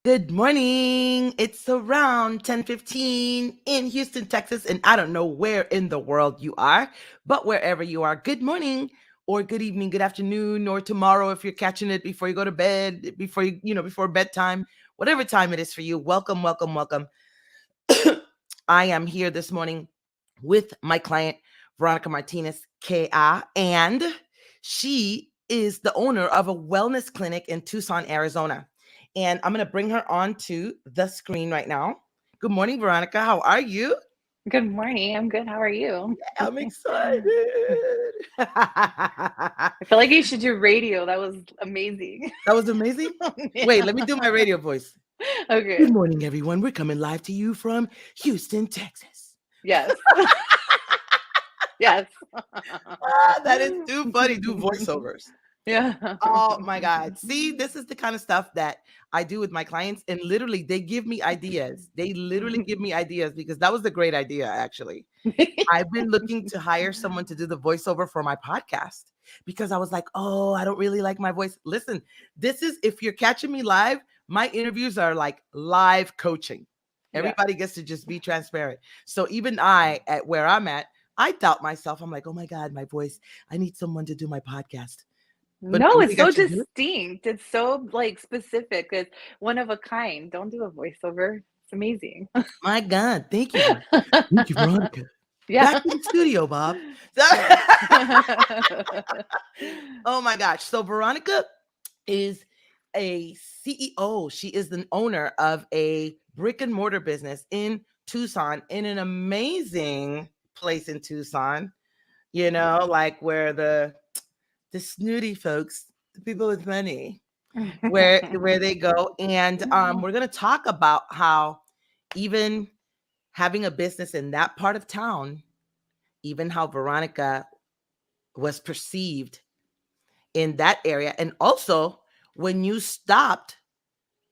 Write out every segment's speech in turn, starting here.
Good morning. It's around 10:15 in Houston, Texas, and I don't know where in the world you are, but wherever you are, good morning or good evening, good afternoon or tomorrow if you're catching it before you go to bed, before bedtime, whatever time it is for you. Welcome, welcome, welcome. I am here this morning with my client Veronica Martinez KA, and she is the owner of a wellness clinic in Tucson, Arizona. And I'm going to bring her onto the screen right now. Good morning, Veronica. How are you? Good morning. I'm good. How are you? I'm excited. That I feel like you should do radio. That was amazing. was amazing. Wait, Yeah. let me do my radio voice. Okay. Good morning, everyone. We're coming live to you from Houston, Texas. Yes. Yes. That is too funny. Do voiceovers. Yeah. Oh my God. See, this is the kind of stuff that I do with my clients. And literally, they give me ideas. They literally give me ideas because that was a great idea, actually. I've been looking to hire someone to do the voiceover for my podcast because I was like, oh, I don't really like my voice. Listen, this is, if you're catching me live, my interviews are like live coaching. Yeah. Everybody gets to just be transparent. So even I, at where I'm at, I doubt myself. I'm like, oh my God, my voice. I need someone to do my podcast. But No, you it's think I so should do it? distinct. It's so like specific. It's one of a kind. Don't do a voiceover. It's amazing. My God, thank you. Thank you, Veronica. Yeah. Back to the studio, Bob. Yeah. Oh my gosh. So Veronica is a CEO. She is the owner of a brick and mortar business in Tucson, in an amazing place in Tucson, like where the snooty folks, the people with money, where they go. And we're gonna talk about how even having a business in that part of town, even how Veronica was perceived in that area. And also, when you stopped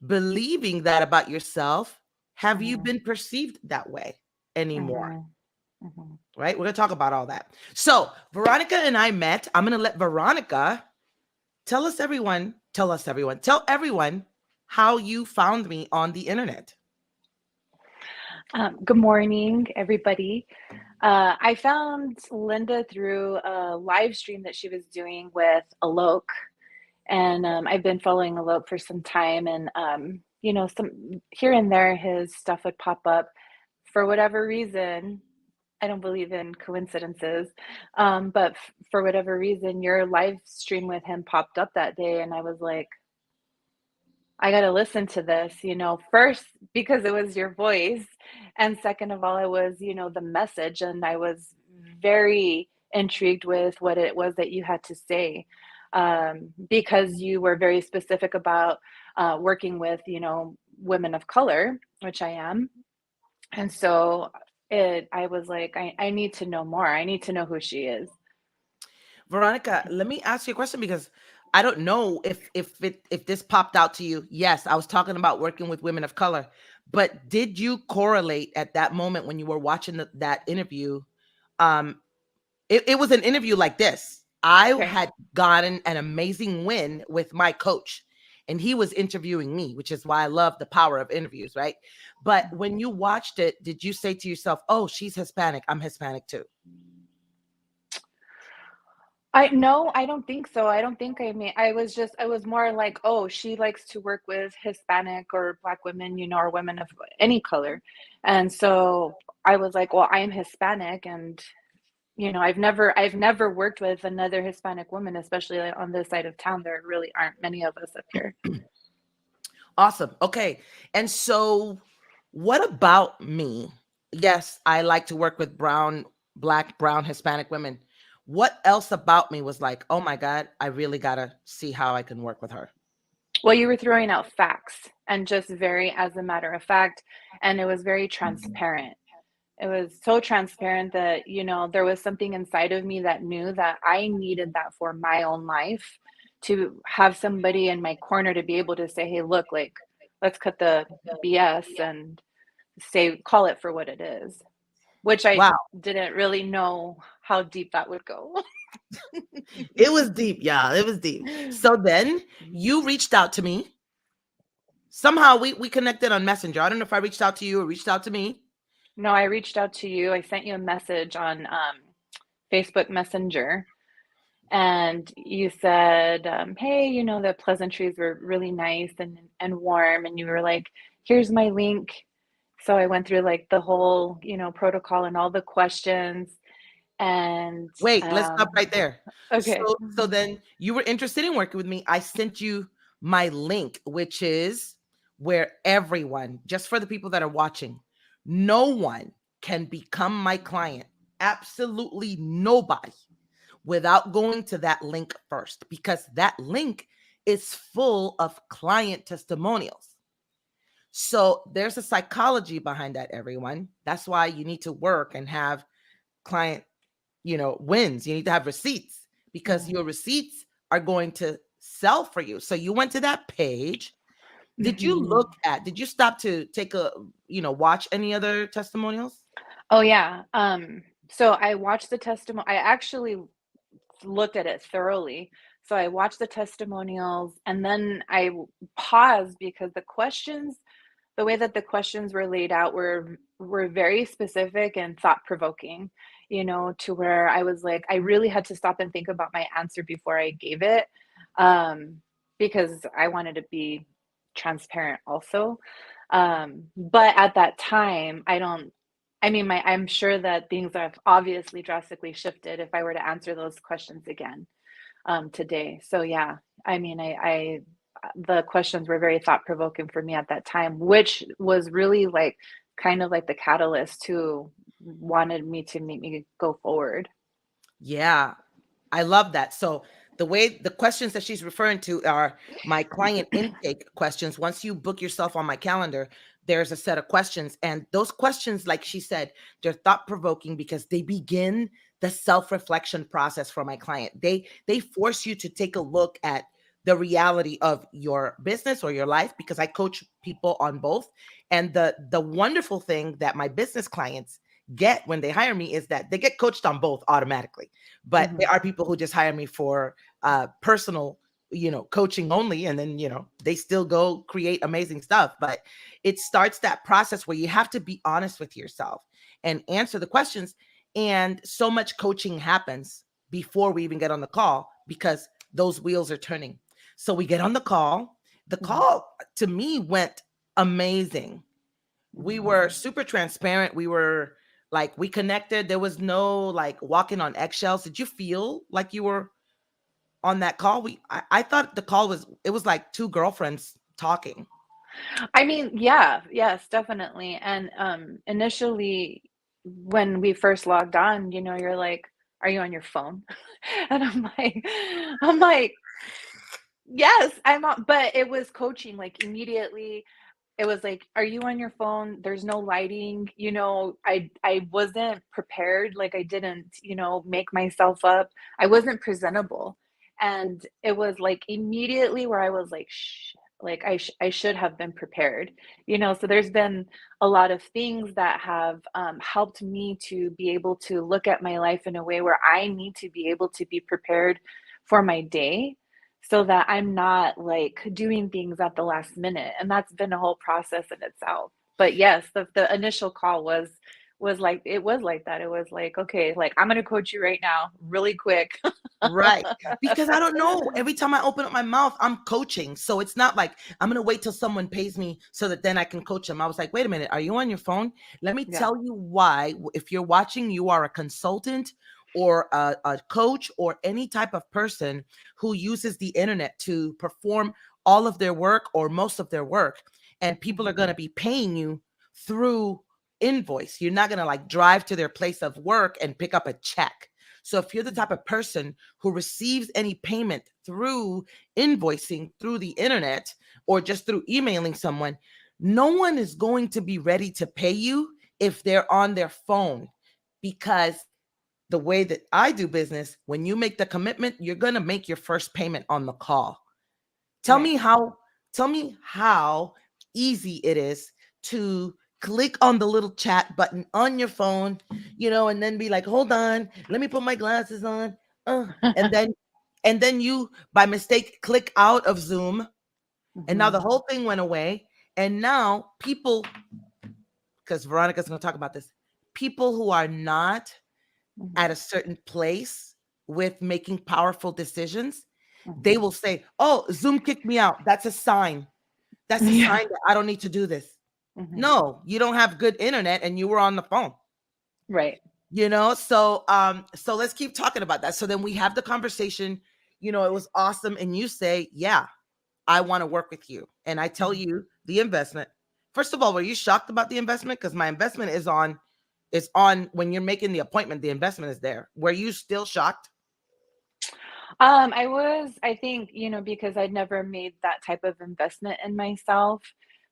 believing that about yourself, have you Mhm, been perceived that way anymore? mhm, mhm. Right? We're going to talk about all that. So, Veronica and I met. I'm going to let Veronica tell everyone how you found me on the internet. Good morning, everybody. I found Linda through a live stream that she was doing with Alok, and I've been following Alok for some time, and some here and there his stuff would pop up for whatever reason. I don't believe in coincidences, but for whatever reason, your live stream with him popped up that day, and I was like, I got to listen to this, first because it was your voice. And second of all, it was, the message. And I was very intrigued with what it was that you had to say, because you were very specific about working with, women of color, which I am. And so I was like, I need to know more. I need to know who she is. Veronica, let me ask you a question because I don't know if this popped out to you. Yes, I was talking about working with women of color, but did you correlate at that moment when you were watching that interview? Um, it was an interview like this. I Okay. had gotten an amazing win with my coach, and he was interviewing me, which is why I love the power of interviews, right? But when you watched it, did you say to yourself, "Oh, she's Hispanic. I'm Hispanic too"? I no, I don't think so. I don't think I was more like, oh, she likes to work with Hispanic or Black women, or women of any color. And so I was like, well, I am Hispanic, and I've never worked with another Hispanic woman, especially like on this side of town. There really aren't many of us up here. Awesome. Okay. And so, what about me? Yes, I like to work with black, brown, Hispanic women. What else about me was like, oh my God, I really got to see how I can work with her? Well, you were throwing out facts and just very as a matter of fact, and it was very transparent. It was so transparent that, there was something inside of me that knew that I needed that for my own life, to have somebody in my corner to be able to say, hey, look, like, let's cut the BS and call it for what it is, which I Wow. didn't really know how deep that would go. It was deep. Yeah, it was deep. So then you reached out to me Somehow we connected on Messenger. I don't know if I reached out to you or reached out to me. No, I reached out to you. I sent you a message on Facebook Messenger, and you said, "Hey, the pleasantries were really nice and warm," and you were like, "Here's my link." So I went through like the whole, protocol and all the questions, and Wait, let's stop right there. okay. So then you were interested in working with me. I sent you my link, which is where everyone, just for the people that are watching, no one can become my client. Absolutely nobody without going to that link first, because that link is full of client testimonials. So there's a psychology behind that, everyone. That's why you need to work and have client, wins. You need to have receipts, because Mhm. your receipts are going to sell for you. So you went to that page. Mhm. Did you stop to take a, watch any other testimonials? Oh yeah. So I watched the testimony. I actually looked at it thoroughly. So I watched the testimonials, and then paused because the way that the questions were laid out were very specific and thought provoking, to where I was like, I really had to stop and think about my answer before I gave it, um, because I wanted to be transparent also. But at that time, I don't. I mean, I'm sure that things have obviously drastically shifted if I were to answer those questions again, today. So yeah, I mean, I the questions were very thought provoking for me at that time, which was really like kind of like the catalyst to wanted me to make me go forward. Yeah, I love that. So the questions that she's referring to are my client intake questions. Once you book yourself on my calendar, there's a set of questions. And those questions, like she said, they're thought provoking because they begin the self-reflection process for my client. They force you to take a look at the reality of your business or your life, because I coach people on both. And the wonderful thing that my business clients get when they hire me is that they get coached on both automatically. But Hmm. there are people who just hire me for personal, coaching only, and then they still go create amazing stuff. But it starts that process where you have to be honest with yourself and answer the questions. And so much coaching happens before we even get on the call, because those wheels are turning. So we get on the call. The Hmm. call to me went amazing. We Hmm. were super transparent. We were like, we connected. There was no like walking on eggshells. Did you feel like you were on that call? I thought the call was, it was like two girlfriends talking. I mean, yeah, yes, definitely. And initially, when we first logged on, you're like, "Are you on your phone?" And I'm like, "Yes, I'm on." But it was coaching, like immediately. It was like, "Are you on your phone? There's no lighting." I wasn't prepared, like, I didn't, make myself up. I wasn't presentable, and it was, like, immediately where I was like, "Shh," like, I should have been prepared, So there's been a lot of things that have, helped me to be able to look at my life in a way where I need to be able to be prepared for my day, so that I'm not like doing things at the last minute. And that's been a whole process in itself. But yes, the initial call was like it was like that. It was like, okay, like I'm gonna coach you right now, really quick. Right. Because I don't know. Every time I open up my mouth, I'm coaching. So it's not like I'm going to wait till someone pays me so that then I can coach them. I was like, wait a minute. Are you on your phone? Let me Yeah. tell you why. If you're watching, you are a consultant or a coach or any type of person who uses the internet to perform all of their work or most of their work. And people are Mhm. going to be paying you through invoice. You're not going to like drive to their place of work and pick up a check. So if you're the type Mhm. of person who receives any payment through invoicing through the internet or just through emailing someone, no one is going to be ready to pay you if they're on their phone, because the way that I do business, when you make the commitment, you're going to make your first payment on the call. Tell Right. me how tell me how easy it is to click on the little chat button on your phone, and then be like, "Hold on, let me put my glasses on." And then you by mistake click out of Zoom And now the Mhm. whole thing went away. And now people, because Veronica's going to talk about this, people who are not at a Mhm. certain place with making powerful decisions, they Mhm. will say, "Oh, Zoom kicked me out. That's a sign. That's a Yeah. sign that I don't need to do this." Mhm. No, you don't have good internet and you were on the phone. Right. So let's keep talking about that. So then we have the conversation, it was awesome, and you say, "Yeah, I want to work with you." And I tell Mhm. you the investment. First of all, were you shocked about the investment? Because my investment is on when you're making the appointment, the investment is there. Were you still shocked? I was, I think, because I'd never made that type of investment in myself.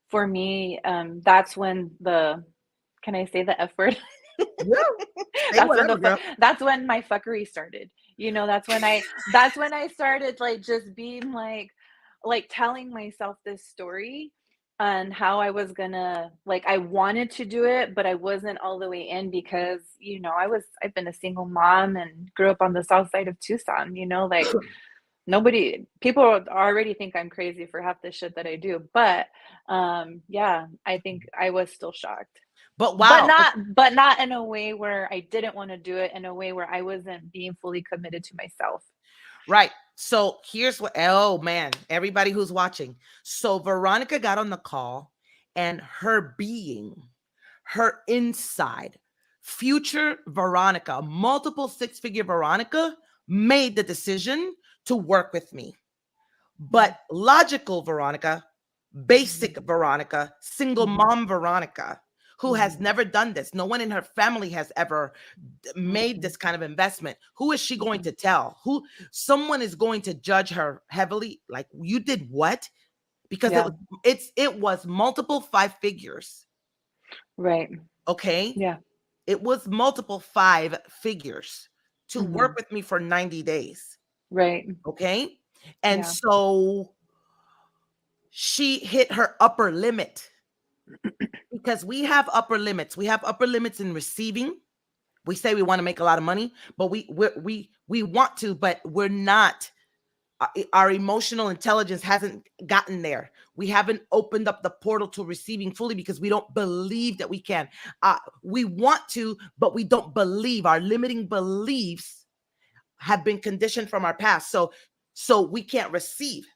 For me, that's when can I say the F word? Yeah. Say That's when whatever, girl. that's when my fuckery started. That's when I started like just being like telling myself this story and how I was gonna like I wanted to do it, but I wasn't all the way in because I've been a single mom and grew up on the south side of Tucson, like people already think I'm crazy for half the shit that I do. But yeah, I think I was still shocked. But But wow. not in a way where I didn't want to do it, in a way where I wasn't being fully committed to myself. Right. So here's what, oh man, everybody who's watching. So Veronica got on the call, and her being, her inside, future Veronica, multiple six-figure Veronica, made the decision to work with me. Mhm. But logical Veronica, Mhm. basic Veronica, single Mhm. mom Veronica, who has Mhm. never done this, no one in her family has ever made Mhm. this kind of investment. Who is she going Mhm. to tell? Who Someone is going to judge her heavily, like, you did what? Because Yeah. it was multiple five figures. Right. Okay. Yeah. It was multiple five figures to work Mhm. with me for 90 days. Right. Okay. And Yeah. so she hit her upper limit, because we have upper limits. We have upper limits in receiving. We say we want to make a lot of money, but we want to, but we're not. Our emotional intelligence hasn't gotten there. We haven't opened up the portal to receiving fully because we don't believe that we can. We want to, but we don't believe. Our limiting beliefs have been conditioned from our past. So we can't receive,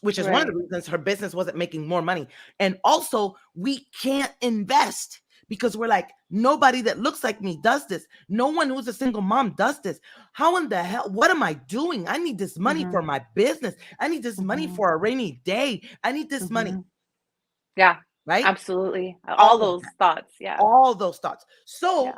which is one of the Right. reasons her business wasn't making more money. And also, we can't invest because we're like, nobody that looks like me does this. No one who's a single mom does this. How in the hell? What am I doing? I need this money for Mhm. my business. I need this money Mhm. for a rainy day. I need this money, Mhm. Yeah. right? Absolutely. All All of those that, thoughts. Yeah. all those thoughts. Yeah. So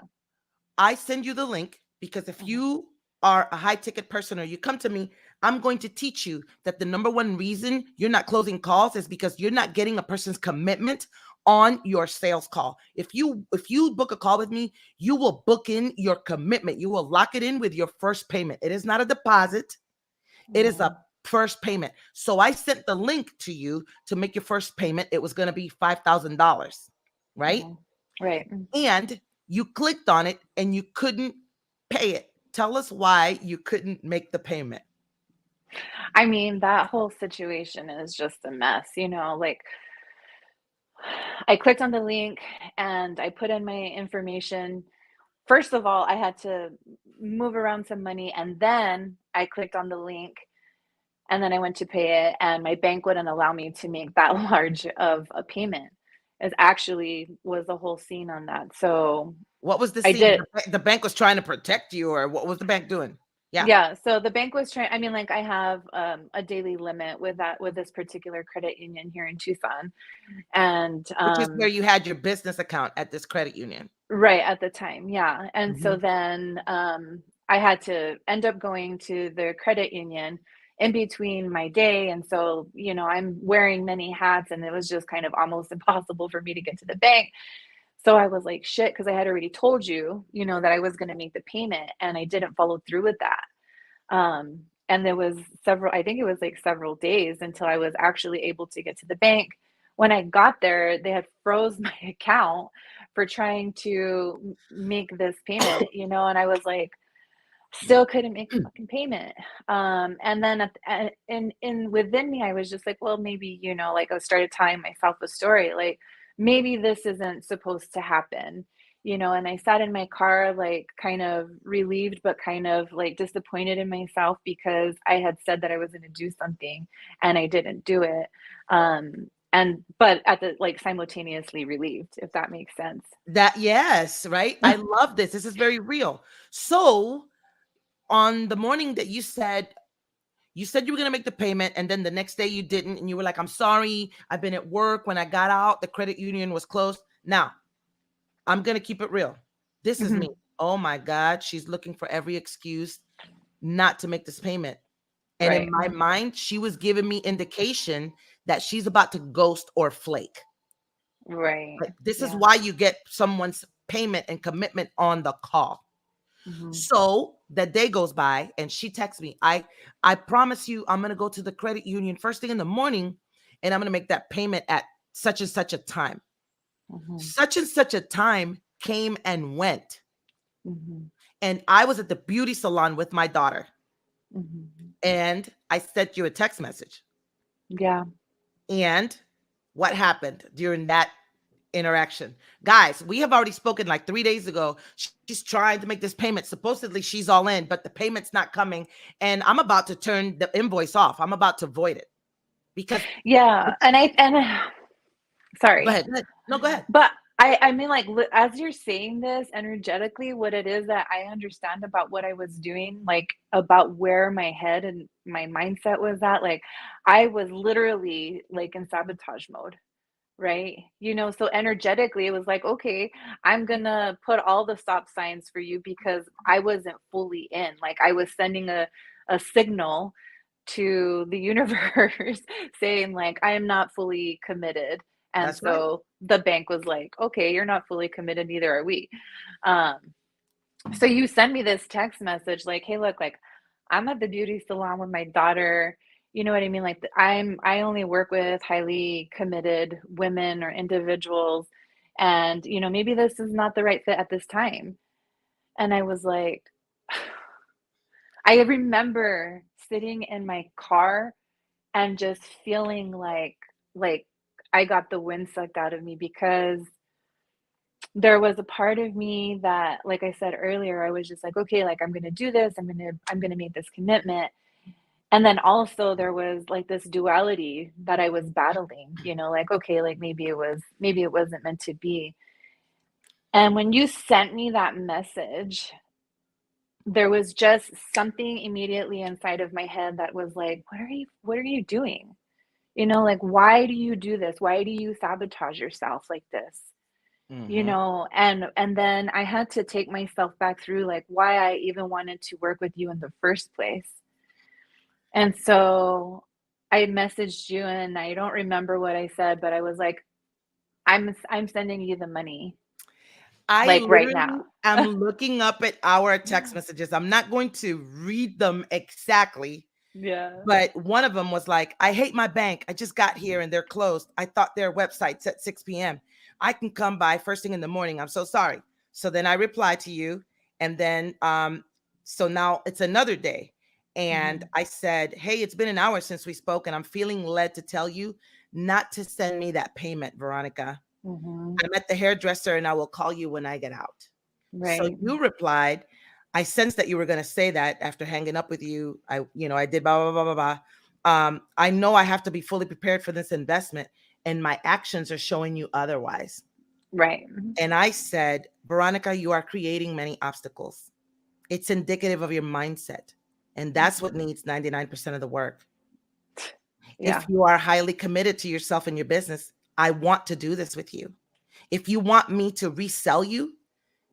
I send you the link, because if Mhm. you are a high ticket person or you come to me, I'm going to teach you that the number one reason you're not closing calls is because you're not getting a person's commitment on your sales call. If you book a call with me, you will book in your commitment. You will lock it in with your first payment. It is not a deposit. It is a Mhm. first payment. So I sent the link to you to make your first payment. It was going to be $5,000, right? Mhm. Right. And you clicked on it and you couldn't pay it. Tell us why you couldn't make the payment. I mean, that whole situation is just a mess, like I clicked on the link and I put in my information. First of all, I had to move around some money, and then I clicked on the link, and then I went to pay it, and my bank wouldn't allow me to make that large of a payment. It actually was the whole scene on that. So What was the I scene? did. The bank was trying to protect you, or what was the bank doing? Yeah, Yeah, so the bank was trying. I mean, like, I have a daily limit with this particular credit union here in Tucson, and which is where you had your business account at this credit union. right at the time, yeah. And so Mhm. then I had to end up going to the credit union in between my day. And so, I'm wearing many hats, and it was just kind of almost impossible for me to get to the bank. So I was like, shit, because I had already told you, that I was going to make the payment, and I didn't follow through with that. And there was I think it was like several days until I was actually able to get to the bank. When I got there, they had froze my account for trying to make this payment, and I was like, still couldn't make the fucking payment. And then in within me, I was just like, well, maybe, like I started telling myself a story, like maybe this isn't supposed to happen, and I sat in my car, like kind of relieved, but kind of like disappointed in myself because I had said that I was going to do something and I didn't do it. But at the like simultaneously relieved, if that makes sense. That, yes, right? I love this. This is very real. So on the morning that you said you were going to make the payment, and then the next day you didn't, and you were like, I'm sorry, I've been at work. When I got out, the credit union was closed. Now, I'm going to keep it real. This is me. Mhm. Oh my God, she's looking for every excuse not to make this payment. And in Right. my mind, she was giving me indication that she's about to ghost or flake. Right. Like, this is Yeah. why you get someone's payment and commitment on the call. Mhm. So the day goes by and she texts me, I promise you I'm gonna go to the credit union first thing in the morning and I'm gonna make that payment at such and such a time. Mhm. Such and such a time came and went. Mhm. And I was at the beauty salon with my daughter. Mhm. And I sent you a text message. Yeah. And what happened during that interaction? Guys, we have already spoken like 3 days ago. She's trying to make this payment. Supposedly she's all in, but the payment's not coming. And I'm about to turn the invoice off. I'm about to void it because Yeah. go Sorry. ahead. No, go ahead. But I mean, like, as you're saying this energetically, what it is that I understand about what I was doing, like about where my head and my mindset was at, like I was literally like in sabotage mode. Right? So energetically, it was like, okay, I'm gonna put all the stop signs for you because I wasn't fully in. Like I was sending a signal to the universe saying like I am not fully committed. And That's right. so the bank was like, okay, you're not fully committed, neither are we. Um, so you send me this text message like, hey, look, like I'm at the beauty salon with my daughter. You know what I mean? Like I only work with highly committed women or individuals. And, maybe this is not the right fit at this time. And I was like, I remember sitting in my car and just feeling like I got the wind sucked out of me because there was a part of me that, like I said earlier, I was just like, okay, like I'm gonna do this, I'm gonna make this commitment. And then also there was like this duality that I was battling, like, okay, like maybe it wasn't meant to be. And when you sent me that message, there was just something immediately inside of my head that was like, what are you doing? Like, why do you do this? Why do you sabotage yourself like this? Mm-hmm. And then I had to take myself back through like why I even wanted to work with you in the first place. And so I messaged you and I don't remember what I said, but I was like, I'm sending you the money I like right literally now. am looking up at our text messages. I'm not going to read them exactly. Yeah. But one of them was like, I hate my bank. I just got here and they're closed. I thought their website's at 6 p.m. I can come by first thing in the morning. I'm so sorry. So then I replied to you. And then, so now it's another day. And Mhm. I said, hey, it's been an hour since we spoke, and I'm feeling led to tell you not to send me that payment, Veronica. Mhm. I'm at the hairdresser and I will call you when I get out. So Right. you replied, I sensed that you were going to say that after hanging up with you. I did blah, blah, blah, blah, blah. I know I have to be fully prepared for this investment and my actions are showing you otherwise. Right. And I said, Veronica, you are creating many obstacles. It's indicative of your mindset. And that's what Mhm. needs 99% of the work. Yeah. If you are highly committed to yourself and your business, I want to do this with you. If you want me to resell you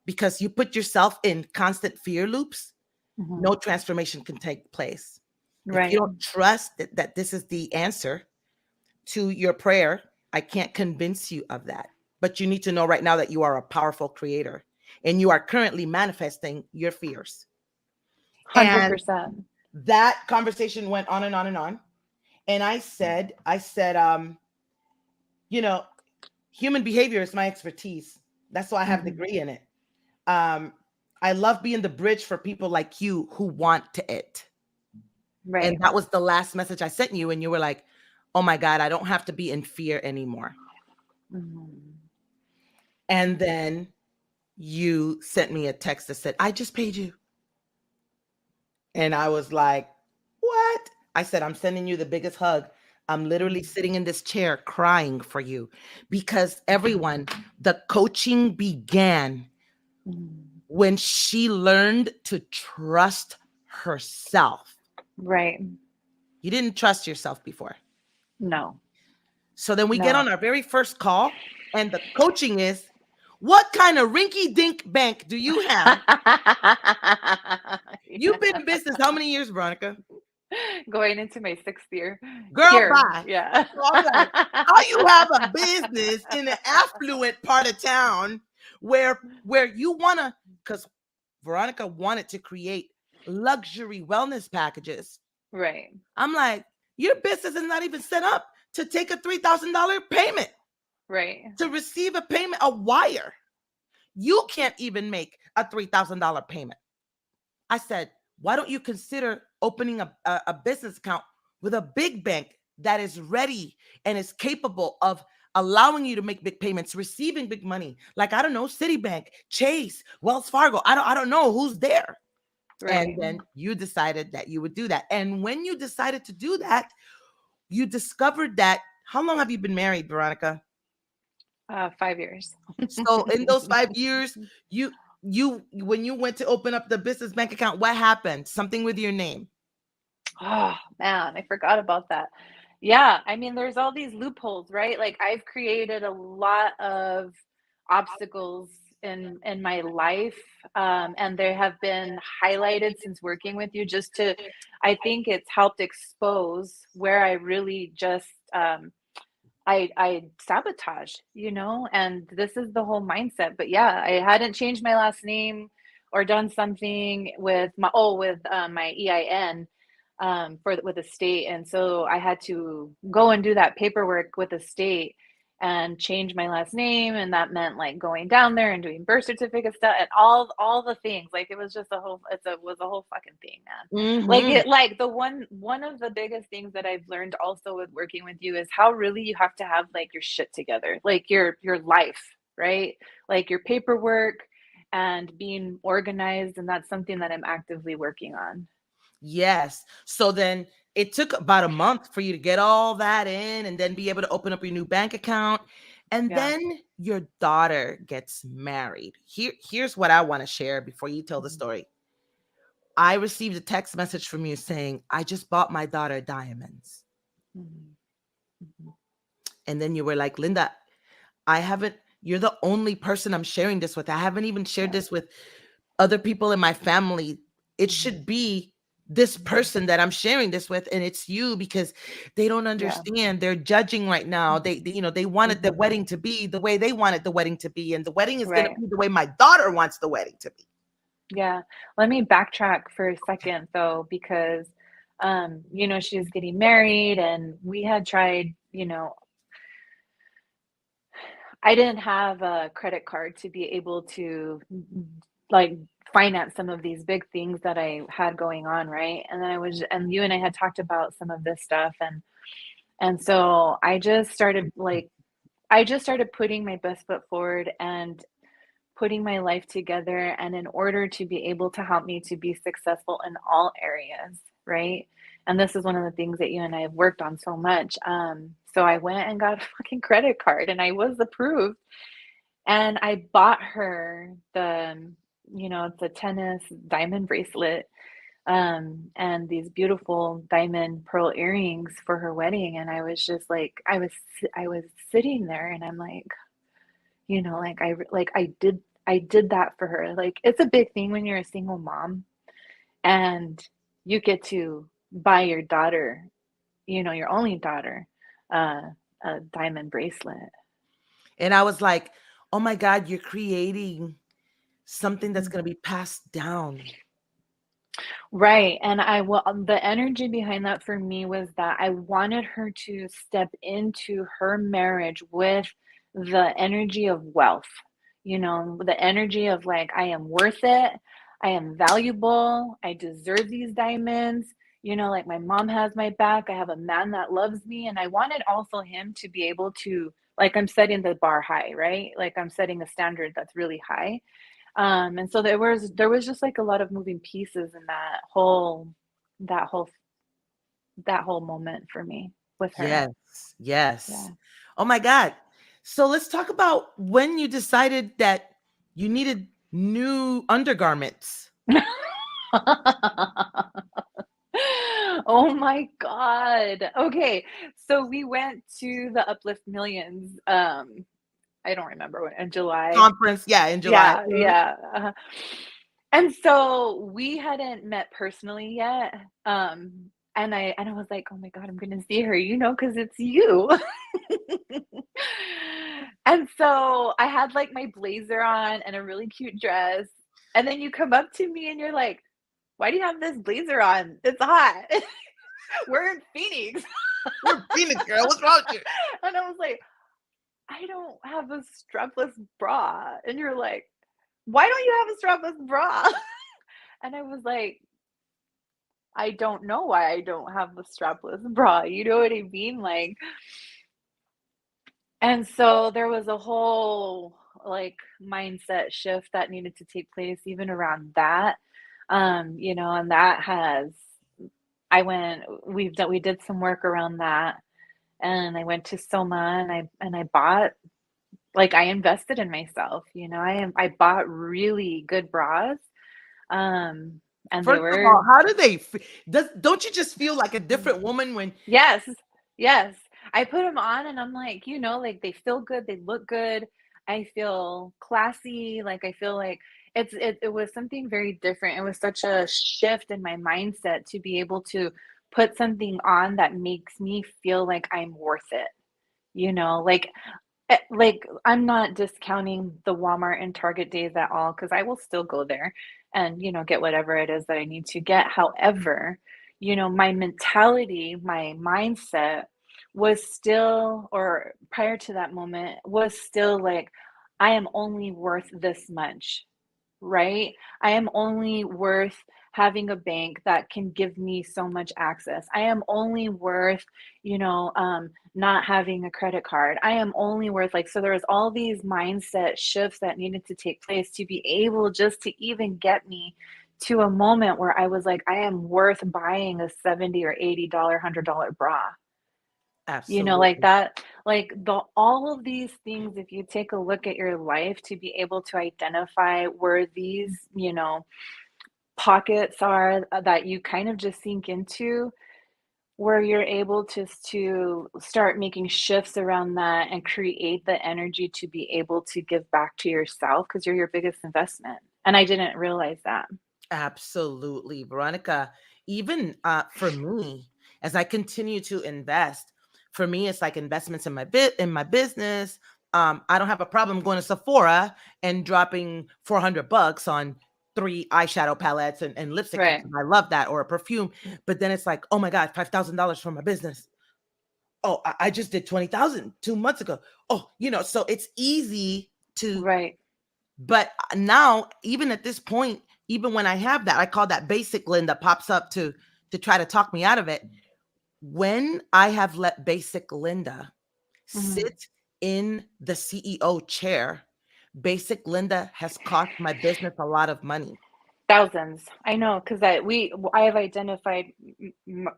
because you put yourself in constant fear loops, Mhm. no transformation can take place. If you Right. don't trust that this is the answer to your prayer, I can't convince you of that. But you need to know right now that you are a powerful creator and you are currently manifesting your fears. And 100%. that conversation went on and on and on. And I said, you know, human behavior is my expertise. That's why I have a Mhm. degree in it. Um, I love being the bridge for people like you who want to it. And Right. that was the last message I sent you. And you were like, oh my God, I don't have to be in fear anymore. Mhm. And then you sent me a text that said, I just paid you. And I was like, what? I said, I'm sending you the biggest hug. I'm literally Mhm. sitting in this chair crying for you because everyone, the coaching began Mhm. when she learned to trust herself. Right. You didn't trust yourself before. No. So then we get No. on our very first call, and the coaching is, what kind of rinky dink bank do you have? You've been in business how many years, Veronica? Going into my 6th year Girl, here. bye. Yeah. So I'm like, how you have a business in an affluent part of town where you wanna, because Veronica wanted to create luxury wellness packages. Right. I'm like, your business is not even set up to take a $3,000 payment, Right. to receive a payment, a wire. You can't even make a $3,000 payment. I said, why don't you consider opening a business account with a big bank that is ready and is capable of allowing you to make big payments, receiving big money? Like, I don't know, Citibank, Chase, Wells Fargo. I don't know who's there. And Right. then you decided that you would do that. And when you decided to do that, you discovered that. How long have you been married, Veronica? 5 years. So in those 5 years, you when you went to open up the business bank account, what happened? Something with your name. Oh, man, I forgot about that. Yeah, I mean, there's all these loopholes, right? Like I've created a lot of obstacles in my life, and they have been highlighted since working with you just to I think it's helped expose where I really just I sabotage, and this is the whole mindset. But yeah, I hadn't changed my last name or done something with my EIN for with the state, and so I had to go and do that paperwork with the state and change my last name, and that meant like going down there and doing birth certificate stuff and all the things. Like it was just was a whole fucking thing, man. Like Mm-hmm. it like the one of the biggest things that I've learned also with working with you is how really you have to have like your shit together, like your life, right? Like your paperwork and being organized, and that's something that I'm actively working on. Yes. So then it took about a month for you to get all that in and then be able to open up your new bank account. And Yeah. then your daughter gets married. Here's what I want to share before you tell the Mhm. story. I received a text message from you saying, I just bought my daughter diamonds. Mhm. Mhm. And then you were like, Linda, you're the only person I'm sharing this with. I haven't even shared Yeah. this with other people in my family. It Mhm. should be this Mhm. person that I'm sharing this with, and it's you, because they don't Yeah. understand. They're judging right now. They wanted the Mhm. wedding to be the way they wanted the wedding to be, and the wedding is going to Right. be the way my daughter wants the wedding to be. Yeah. Let me backtrack for a second though, because she was getting married and we had tried, I didn't have a credit card to be able to like finance some of these big things that I had going on, right? And you and I had talked about some of this stuff, and so I just started putting my best foot forward and putting my life together, and in order to be able to help me to be successful in all areas, right? And this is one of the things that you and I have worked on so much. So I went and got a fucking credit card and I was approved, and I bought her it's a tennis diamond bracelet, and these beautiful diamond pearl earrings for her wedding. And I was just like, I was sitting there and I'm like, I did that for her. Like it's a big thing when you're a single mom and you get to buy your daughter, your only daughter, uh, a diamond bracelet. And I was like, oh my God, you're creating something that's Mhm. going to be passed down. Right. And the energy behind that for me was that I wanted her to step into her marriage with the energy of wealth. the energy of like, I am worth it. I am valuable. I deserve these diamonds. Like my mom has my back. I have a man that loves me. And I wanted also him to be able to, like, I'm setting the bar high, right? Like I'm setting a standard that's really high. And so there was just like a lot of moving pieces in that whole that whole moment for me with her. Yes. Yes. Yeah. Oh my God. So let's talk about when you decided that you needed new undergarments. Oh my God. Okay. So we went to the Uplift Millions. I don't remember when, in July. Conference. Yeah, in July. Yeah, yeah. And so we hadn't met personally yet. And I was like, oh my God, I'm gonna see her, because it's you. And so I had like my blazer on and a really cute dress. And then you come up to me and you're like, why do you have this blazer on? It's hot. We're in Phoenix. You're a Phoenix girl. What's wrong with you? And I was like, I don't have a strapless bra. And you're like, why don't you have a strapless bra? And I was like, I don't know why I don't have the strapless bra. You know what I mean? Like, and so there was a whole like mindset shift that needed to take place even around that. And that has we did some work around that, and I went to Soma and I bought, like, I invested in myself. I bought really good bras. And they First of were all, how do they don't you just feel like a different woman when Yes, yes. I put them on and I'm like, like they feel good, they look good. I feel classy, like I feel like it was something very different. It was such a shift in my mindset to be able to put something on that makes me feel like I'm worth it. Like I'm not discounting the Walmart and Target days at all, because I will still go there and, get whatever it is that I need to get. However, my mentality, my mindset was still, or prior to that moment, was still like, I am only worth this much, right? I am only worth having a bank that can give me so much access. I am only worth, not having a credit card. I am only worth, like, so there was all these mindset shifts that needed to take place to be able just to even get me to a moment where I was like, I am worth buying a $70 or $80, $100 bra. Like absolutely. that, like the all of these things, if you take a look at your life to be able to identify where these, pockets are, that you kind of just sink into, where you're able to start making shifts around that and create the energy to be able to give back to yourself, because you're your biggest investment. And I didn't realize that. Absolutely, Veronica. Even for me, as I continue to invest, for me, it's like investments in my business. I don't have a problem going to Sephora and dropping $400 on 3 eyeshadow palettes and lipstick Right. because I love that, or a perfume. But then it's like, oh my God, $5,000 for my business. Oh, I just did 20,000 2 months ago. Oh, so it's easy to, Right. but now, even at this point, even when I have that, I call that basic Linda pops up to try to talk me out of it. When I have let basic Linda Mhm. sit in the CEO chair, basic Linda has cost my business a lot of money. Thousands. I know, because I have identified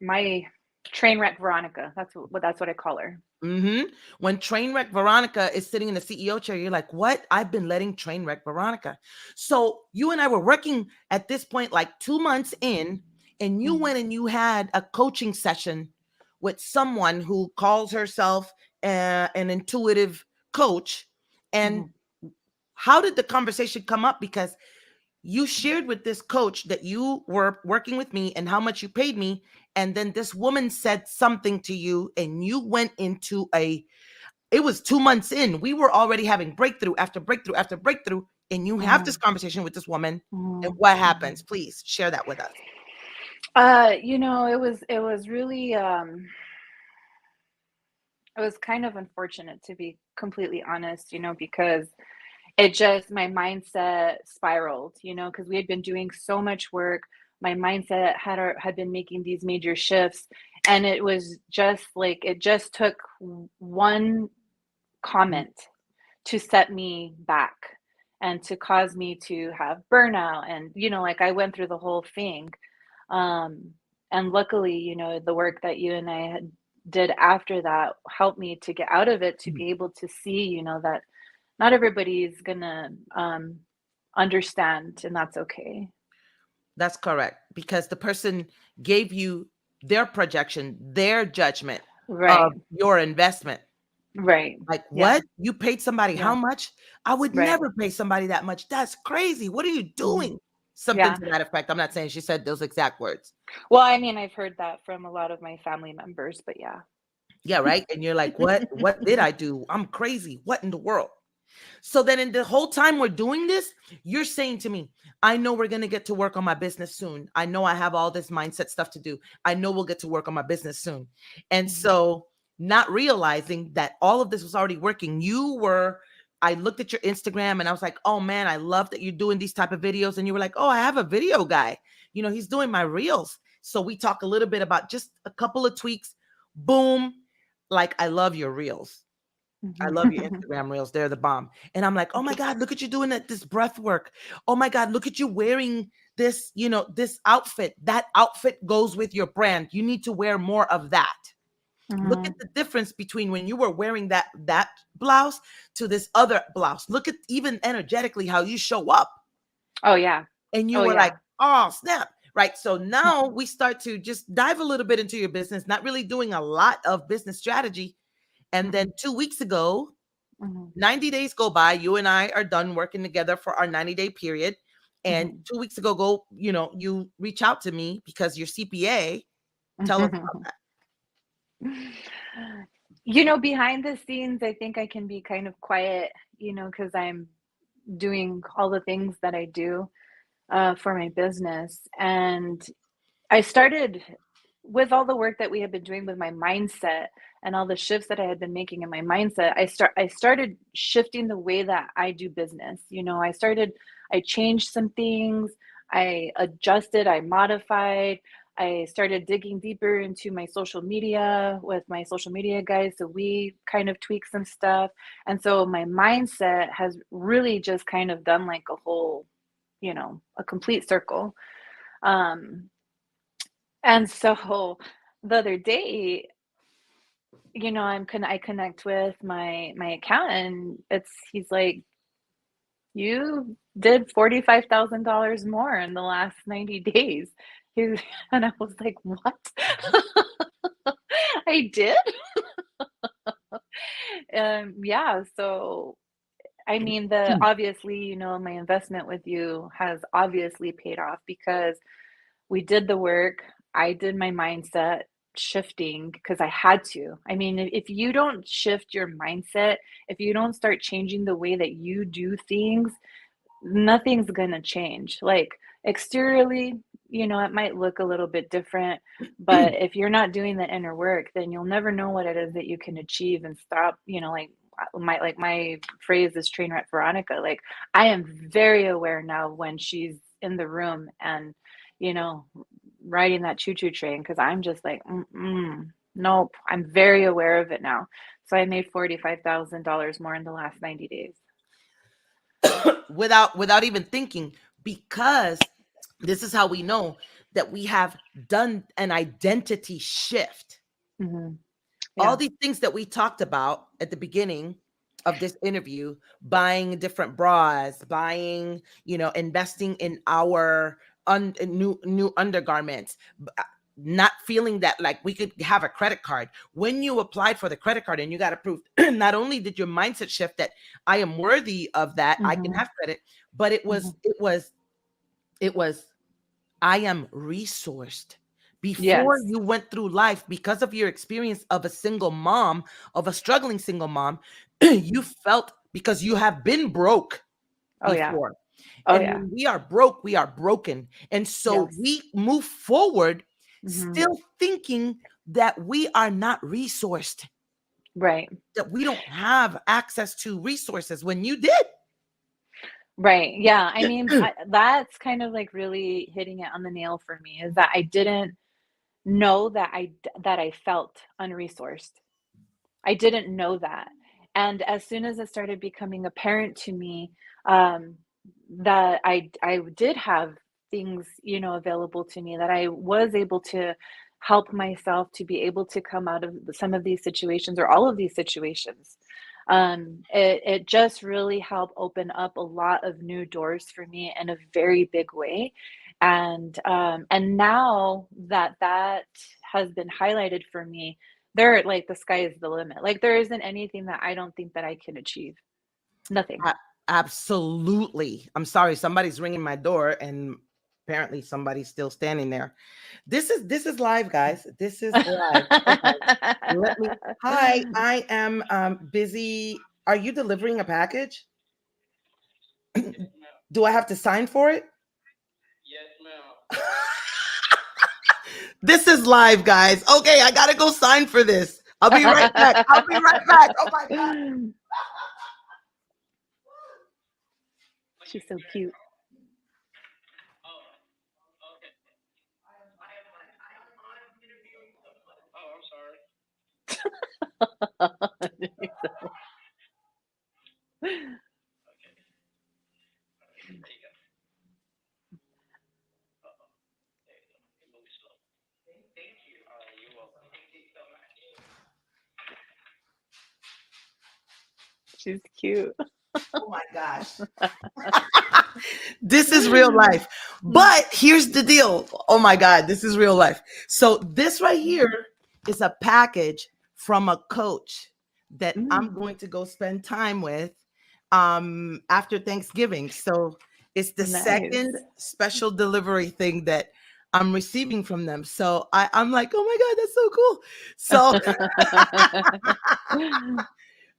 my train wreck Veronica. That's what I call her. When Trainwreck Veronica is sitting in the CEO chair, you're like, what? I've been letting Trainwreck Veronica. So you and I were working at this point, like 2 months in, and you Mhm. went and you had a coaching session with someone who calls herself an intuitive coach. And Mhm. how did the conversation come up? Because you shared with this coach that you were working with me and how much you paid me. And then this woman said something to you, and you went into it was 2 months in. We were already having breakthrough after breakthrough after breakthrough. And you have this Mhm. conversation with this woman. And Mhm. what happens? Mhm. Please share that with us. It was really it was kind of unfortunate, to be completely honest, because it just my mindset spiraled, you know, because we had been doing so much work. My mindset had been making these major shifts, and it was just like it just took one comment to set me back and to cause me to have burnout. And you know, like I went through the whole thing. um and luckily, you know, the work that you and I had did after that helped me to get out of it, to be able to see, you know, that not everybody's gonna understand, and that's okay. That's correct. Because the person gave you their projection, their judgment Right. of your investment. Right. Like, Yeah. what? You paid somebody how Yeah. much? I would Right. never pay somebody that much. That's crazy. What are you Mhm. doing? Something Yeah. to that effect. I'm not saying she said those exact words. Well, I mean, I've heard that from a lot of my family members, but yeah. Yeah, right. And you're like, what? What did I do? I'm crazy. What in the world? So then, in the whole time we're doing this, you're saying to me, I know we're going to get to work on my business soon. I know I have all this mindset stuff to do. I know we'll get to work on my business soon. And Mhm. so, not realizing that all of this was already working, I looked at your Instagram and I was like, oh man, I love that you're doing these type of videos. And you were like, oh, I have a video guy. He's doing my reels. So we talk a little bit about just a couple of tweaks. Boom. Like, I love your reels. I love your Mhm. Instagram reels. They're the bomb. And I'm like, oh Thank my you. God, look at you doing this breath work. Oh my God, look at you wearing this, this outfit. That outfit goes with your brand. You need to wear more of that. Look at Mhm. the difference between when you were wearing that blouse to this other blouse. Look at even energetically how you show up. Oh yeah. And you Oh were like, yeah. oh, snap. Right. So now we start to just dive a little bit into your business, not really doing a lot of business strategy. And then Mhm. 2 weeks ago, Mhm. 90 days go by. You and I are done working together for our 90-day period. And Mhm. 2 weeks ago, you reach out to me because you're CPA. Tell us about Mhm. You know, behind the scenes, I think I can be kind of quiet, you know, because I'm doing all the things that I do for my business. And I started with all the work that we had been doing with my mindset and all the shifts that I had been making in my mindset. I started shifting the way that I do business. You know, I changed some things, I adjusted, I modified, I started digging deeper into my social media with my social media guys. So we kind of tweaked some stuff. And so my mindset has really just kind of done like a whole, you know, a complete circle. Um, and so the other day, you know, I connect with my accountant. It's He's like, you did $45,000 more in the last 90 days. He's, and I was like, what? I did? Yeah. So I mean, the that. obviously, you know, my investment with you has obviously paid off because we did the work. I did my mindset shifting because I had to. I mean, if you don't shift your mindset, if you don't start changing the way that you do things, nothing's going to change. Like exteriorly, you know, it might look a little bit different, but if you're not doing the inner work, then you'll never know what it is that you can achieve and stop, you know, like my phrase is train wreck Veronica. Like I am very aware now when she's in the room and, you know, riding that choo-choo train because I'm just like, nope. I'm very aware of it now. So I made $45,000 more in the last 90 days. without even thinking, because this is how we know that we have done an identity shift. Hmm. All Yeah. these things that we talked about at the beginning of this interview, buying different bras, buying, investing in our new undergarments, not feeling that like we could have a credit card. When you applied for the credit card and you got approved, not only did your mindset shift that I am worthy of that, I can Hmm. have credit, but Hmm. it was I am resourced. Before Yes. you went through life, because of your experience of a single mom, of a struggling single mom, you Mhm. felt, because you have been broke Oh, yeah. before. Oh, And yeah. when we are broke, we are broken. And so Yes. we move forward Mhm. still thinking that we are not resourced, Right. that we don't have access to resources when you did. Right. Yeah. I mean, that's kind of like really hitting it on the nail for me is that I didn't know that I felt unresourced. I didn't know that. And as soon as it started becoming apparent to me, um, that I did have things, available to me, that I was able to help myself to be able to come out of some of these situations or all of these situations. It just really helped open up a lot of new doors for me in a very big way. And now that that has been highlighted for me, like the sky is the limit. Like there isn't anything that I don't think that I can achieve. Nothing. A- Absolutely. I'm sorry, somebody's ringing my door, and apparently somebody's still standing there. This is live, guys. This is live. Hold on. Let me. Hi, I am busy. Are you delivering a package? Do I have to sign for it? This is live, guys. Okay, I gotta go sign for this. I'll be right back. I'll be right back. Oh my god. She's so cute. She's cute. Oh my gosh. This is real life. But here's the deal. Oh my God, this is real life. So, this right here is a package from a coach that I'm Mm, going to go spend time with after Thanksgiving. So, it's the second nice. special delivery thing that I'm receiving from them. So, I'm like, oh my God, that's so cool. So,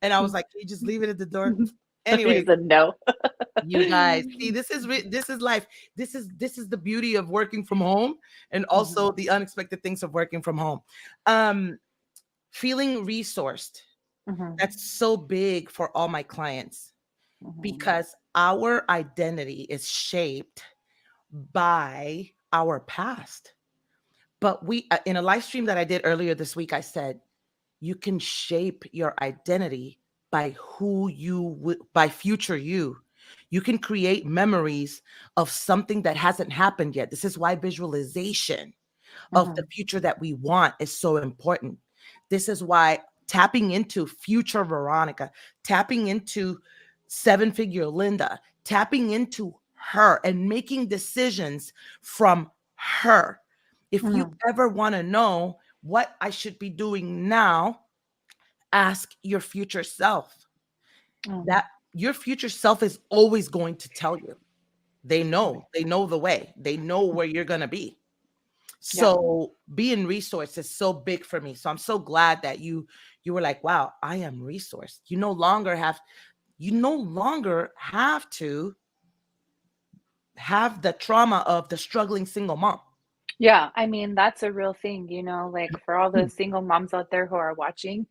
and I was like, can you just leave it at the door? You Anyway, said no. you guys, see, this is life. This is the beauty of working from home, and also Mhm, the unexpected things of working from home. Um, Feeling resourced. mhm, That's so big for all my clients mhm, because our identity is shaped by our past. But we, in a live stream that I did earlier this week, I said you can shape your identity by by future you. You can create memories of something that hasn't happened yet. This is why visualization of the mhm, future that we want is so important. This is why tapping into future Veronica, tapping into seven figure Linda, tapping into her and making decisions from her. If you mhm, ever want to know what I should be doing now, ask your future self. mhm. That your future self is always going to tell you. Right. They know the way, they know where you're going to be. Yeah. So being resourced is so big for me. So I'm so glad that you were like, wow, I am resourced. You no longer have to have the trauma of the struggling single mom. Yeah, I mean, that's a real thing, like for all the single moms out there who are watching,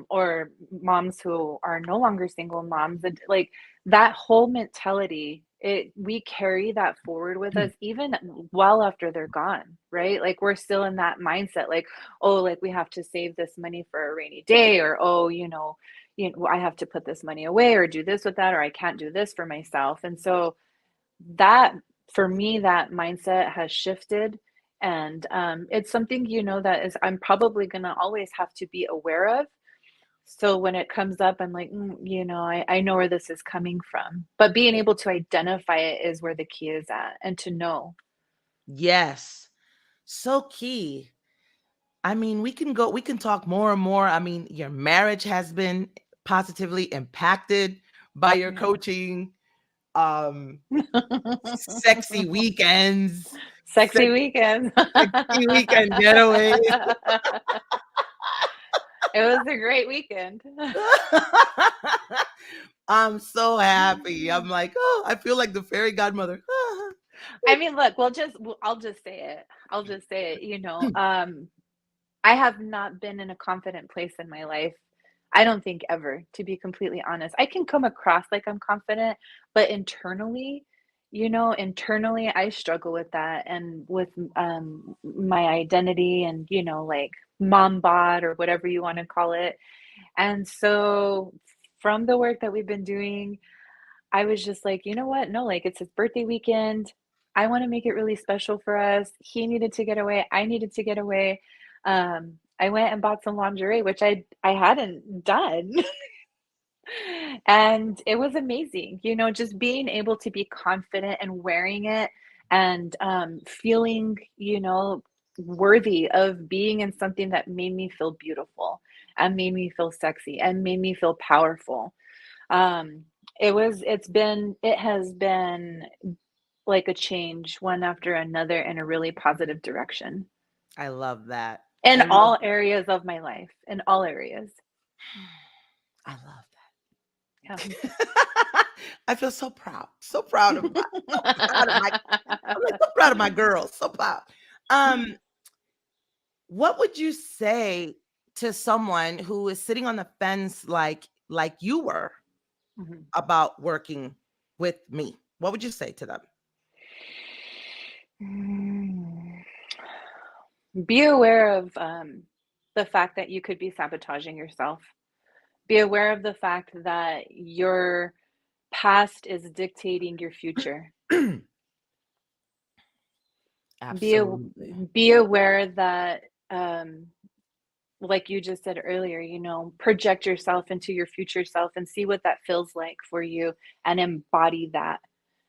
or moms who are no longer single moms, and like that whole mentality, we carry that forward with us even well after they're gone, right? Like we're still in that mindset, like, oh, like we have to save this money for a rainy day, or oh, I have to put this money away or do this with that, or I can't do this for myself. And so that for me, that mindset has shifted. And it's something, that is I'm probably going to always have to be aware of. So when it comes up, I'm like, I know where this is coming from, but being able to identify it is where the key is at, and to know. Yes. So key. I mean, we can talk more and more. I mean, your marriage has been positively impacted by your Yeah. coaching. Um, Sexy weekends, Sexy weekend. sexy weekend getaways. It was a great weekend. I'm so happy. I'm like, oh, I feel like the fairy godmother. I mean, look, I'll just say it. I'll just say it, I have not been in a confident place in my life. I don't think ever, to be completely honest. I can come across like I'm confident, but internally, internally, I struggle with that and with my identity and, like mom bod or whatever you want to call it. And so from the work that we've been doing, I was just like, you know what? No, like it's his birthday weekend. I want to make it really special for us. He needed to get away. I needed to get away. I went and bought some lingerie, which I hadn't done. And it was amazing, just being able to be confident and wearing it and feeling, worthy of being in something that made me feel beautiful and made me feel sexy and made me feel powerful. Um, it has been like a change one after another in a really positive direction I love that. in I love all areas of my life, in all areas. I love Yeah. that. I feel so proud. So proud of so proud of my I'm like so proud of my girls. So proud. Um, what would you say to someone who is sitting on the fence like you were Mhm. about working with me? What would you say to them? Mm. Be aware of the fact that you could be sabotaging yourself. Be aware of the fact that your past is dictating your future. Be a, Absolutely. be aware that, like you just said earlier, project yourself into your future self and see what that feels like for you and embody that,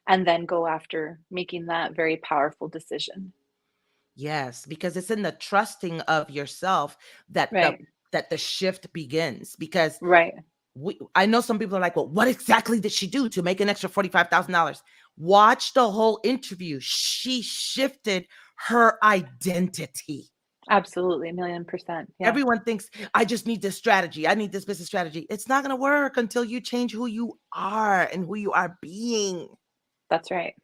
and then go after making that very powerful decision. Yes, because it's in the trusting of yourself that the Right, that the shift begins. Because right. I know some people are like, well, what exactly did she do to make an extra $45,000? Watch the whole interview. She shifted her identity. Absolutely, a million percent. Yeah, Everyone thinks, I just need this strategy. I need this business strategy. It's not going to work until you change who you are and who you are being. that's right.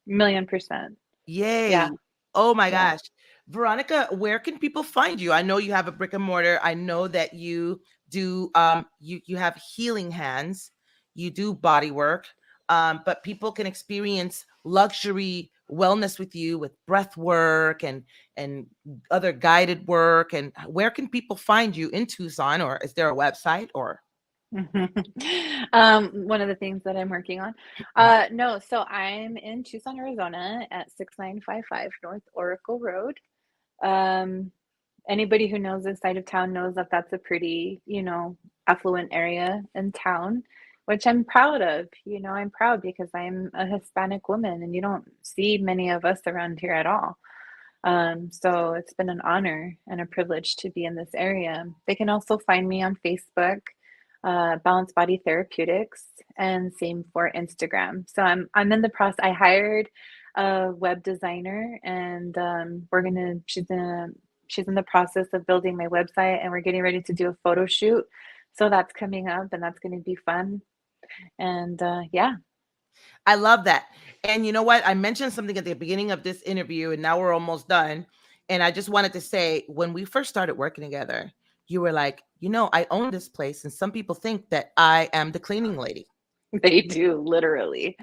Million percent. Yeah, Yay. Oh my yeah. gosh. Veronica, where can people find you? I know you have a brick and mortar. I know that you do you have healing hands. You do body work. But people can experience luxury wellness with you with breath work and other guided work. And where can people find you in Tucson, or is there a website or One of the things that I'm working on. No, so I'm in Tucson, Arizona at 6955 North Oracle Road. Um, Anybody who knows this side of town knows that that's a pretty, affluent area in town, which I'm proud of. I'm proud because I'm a Hispanic woman and you don't see many of us around here at all. So it's been an honor and a privilege to be in this area. They can also find me on Facebook, Balanced Body Therapeutics, and same for Instagram. So I'm in the process. I hired a web designer, and she's in the process of building my website, and we're getting ready to do a photo shoot. So that's coming up, and that's going to be fun. And yeah. I love that. And you know what? I mentioned something at the beginning of this interview, and now we're almost done. And I just wanted to say, when we first started working together, you were like, I own this place, and some people think that I am the cleaning lady. They do, literally.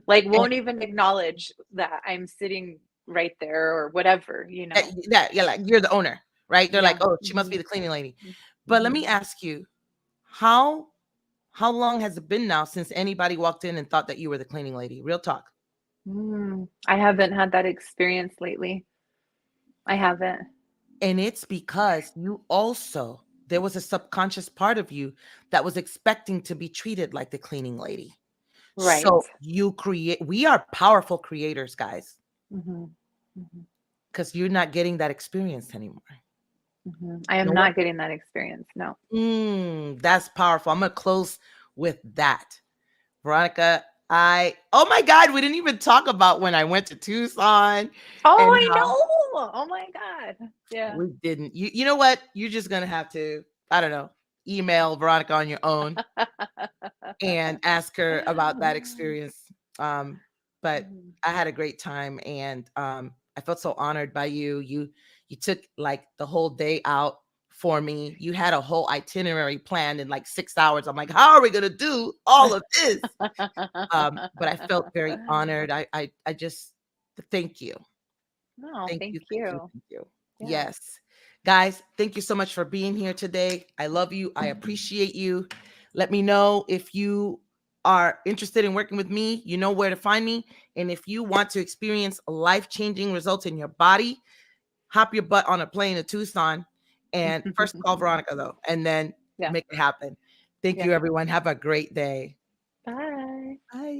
Like, And won't even acknowledge that I'm sitting right there or whatever, that, yeah, like you're the owner, right? They're like, Yeah. oh, she must be Mhm. the cleaning lady. But let Mhm. me ask you, how how long has it been now since anybody walked in and thought that you were the cleaning lady? Real talk. I haven't had that experience lately. I haven't. And it's because there was a subconscious part of you that was expecting to be treated like the cleaning lady. Right. So we are powerful creators, guys, Mhm. Mhm. because you're not getting that experience anymore. Mhm. I am No one, not getting that experience. No. that's powerful. I'm going to close with that. Veronica, oh my God, we didn't even talk about when I went to Tucson Oh, and I how know. Oh my God. Yeah. we didn't. You know what? You're just going to have to, I don't know, email Veronica on your own and ask her about that experience. Um, but Mhm. I had a great time, and I felt so honored by you. You took like the whole day out for me. You had a whole itinerary planned in like 6 hours. I'm like, how are we going to do all of this? But I felt very honored. I just thank you. No, Thank thank you. Thank you. you. Thank you. Yeah. Yes. Guys, thank you so much for being here today. I love you. I appreciate you. Let me know if you are interested in working with me. You know where to find me. And if you want to experience life-changing results in your body, hop your butt on a plane to Tucson and first call Veronica though, and then Yeah. make it happen. Thank Yeah. you, everyone. Have a great day. Bye. Bye.